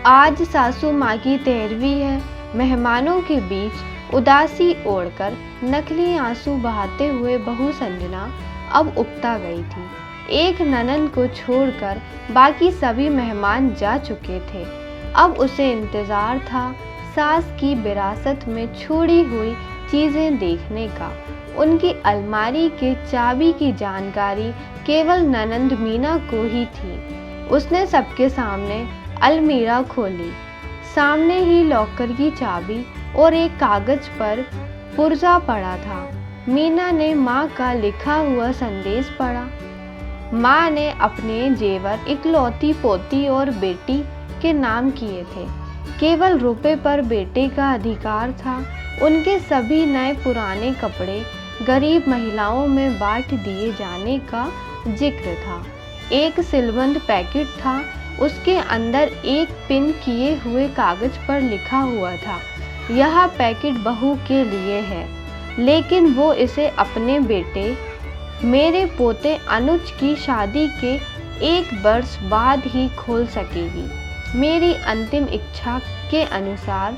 आज सासू माँ की 13वीं है। मेहमानों के बीच उदासी ओढ़कर नकली आंसू बहाते हुए बहू संजना अब उकता गई थी। एक ननद को छोड़कर बाकी सभी मेहमान जा चुके थे। अब उसे इंतजार था सास की विरासत में छोड़ी हुई चीजें देखने का। उनकी अलमारी के चाबी की जानकारी केवल ननद मीना को ही थी। उसने सबके सामने अलमीरा खोली। सामने ही लॉकर की चाबी और एक कागज पर पुर्जा पड़ा था। मीना ने माँ का लिखा हुआ संदेश पढ़ा। माँ ने अपने जेवर इकलौती पोती और बेटी के नाम किए थे। केवल रुपए पर बेटे का अधिकार था। उनके सभी नए पुराने कपड़े गरीब महिलाओं में बांट दिए जाने का जिक्र था। एक सिलबंद पैकेट था। उसके अंदर एक पिन किए हुए कागज पर लिखा हुआ था, यह पैकेट बहू के लिए है, लेकिन वो इसे अपने बेटे मेरे पोते अनुज की शादी के 1 वर्ष बाद ही खोल सकेगी। मेरी अंतिम इच्छा के अनुसार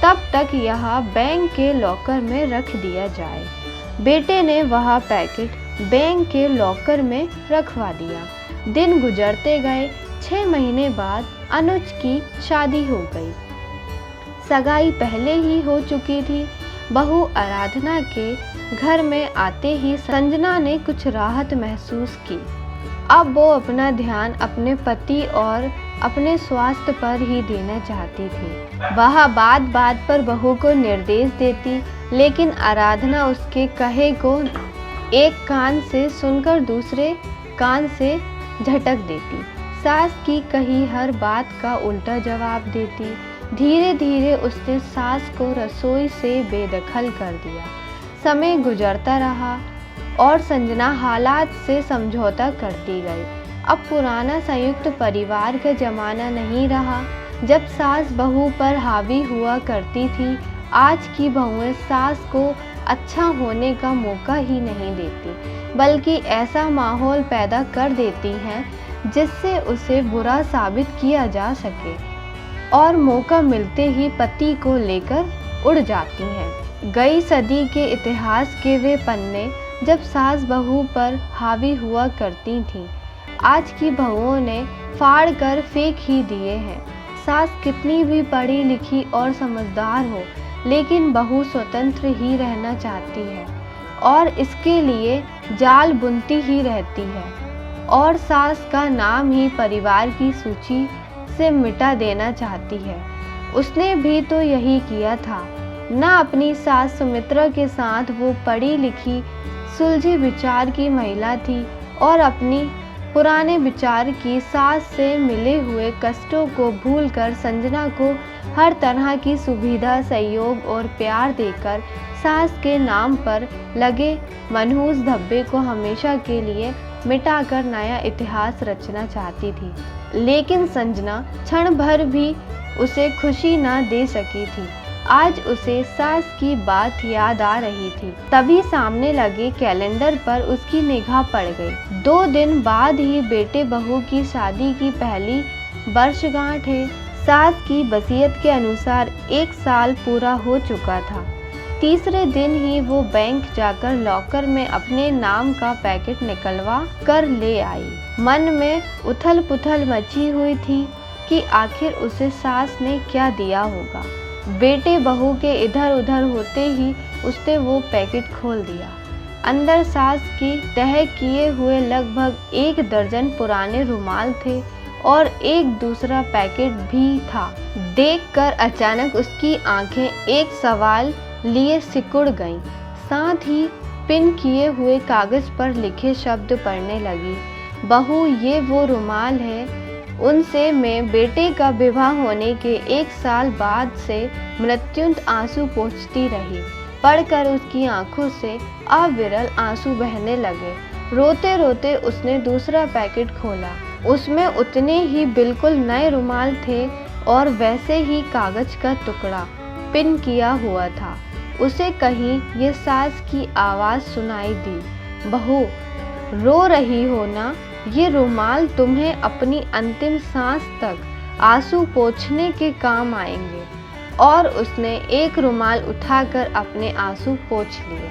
तब तक यह बैंक के लॉकर में रख दिया जाए। बेटे ने वह पैकेट बैंक के लॉकर में रखवा दिया। दिन गुजरते गए। 6 महीने बाद अनुज की शादी हो गई। सगाई पहले ही हो चुकी थी। बहू आराधना के घर में आते ही संजना ने कुछ राहत महसूस की। अब वो अपना ध्यान अपने पति और अपने स्वास्थ्य पर ही देना चाहती थी। वह बात बात पर बहू को निर्देश देती, लेकिन आराधना उसके कहे को एक कान से सुनकर दूसरे कान से झटक देती। सास की कही हर बात का उल्टा जवाब देती। धीरे धीरे उसने सास को रसोई से बेदखल कर दिया। समय गुजरता रहा और संजना हालात से समझौता करती गई। अब पुराना संयुक्त परिवार का जमाना नहीं रहा जब सास बहू पर हावी हुआ करती थी। आज की बहुएं सास को अच्छा होने का मौका ही नहीं देती, बल्कि ऐसा माहौल पैदा कर देती हैं जिससे उसे बुरा साबित किया जा सके और मौका मिलते ही पति को लेकर उड़ जाती हैं। गई सदी के इतिहास के वे पन्ने जब सास बहू पर हावी हुआ करती थीं, आज की बहुओं ने फाड़ कर फेंक ही दिए हैं। सास कितनी भी पढ़ी लिखी और समझदार हो, लेकिन बहू स्वतंत्र ही रहना चाहती है और इसके लिए जाल बुनती ही रहती है और सास का नाम ही परिवार की सूची से मिटा देना चाहती है। उसने भी तो यही किया था ना। अपनी सास सुमित्रा के साथ वो पढ़ी लिखी सुलझे विचार की महिला थी और अपनी पुराने विचार की सास से मिले हुए कष्टों को भूलकर संजना को हर तरह की सुविधा, सहयोग और प्यार देकर सास के नाम पर लगे मनहूस धब्बे को हमेशा के लिए मिटाकर नया इतिहास रचना चाहती थी। लेकिन संजना क्षण भर भी उसे खुशी न दे सकी थी। आज उसे सास की बात याद आ रही थी। तभी सामने लगे कैलेंडर पर उसकी निगाह पड़ गई। 2 दिन बाद ही बेटे बहू की शादी की पहली वर्षगांठ है। सास की वसीयत के अनुसार 1 साल पूरा हो चुका था। तीसरे दिन ही वो बैंक जाकर लॉकर में अपने नाम का पैकेट निकलवा कर ले आई। मन में उथल पुथल मची हुई थी कि आखिर उसे सास ने क्या दिया होगा। बेटे बहू के इधर उधर होते ही उसने वो पैकेट खोल दिया। अंदर सास की तह किए हुए लगभग 1 दर्जन पुराने रुमाल थे और एक दूसरा पैकेट भी था। देखकर अचानक उसकी आंखें एक सवाल लिए सिकुड़ गईं। साथ ही पिन किए हुए कागज पर लिखे शब्द पढ़ने लगी। बहू, ये वो रुमाल है, उनसे मैं बेटे का विवाह होने के 1 साल बाद से मृत्युंत आंसू पोंछती रही। पढ़कर उसकी आंखों से अविरल आंसू बहने लगे। रोते रोते उसने दूसरा पैकेट खोला। उसमें उतने ही बिल्कुल नए रुमाल थे और वैसे ही कागज का टुकड़ा पिन किया हुआ था। उसे कहीं ये सास की आवाज़ सुनाई दी, बहू रो रही हो ना? ये रुमाल तुम्हें अपनी अंतिम सांस तक आंसू पोंछने के काम आएंगे। और उसने एक रुमाल उठाकर अपने आंसू पोंछ लिए।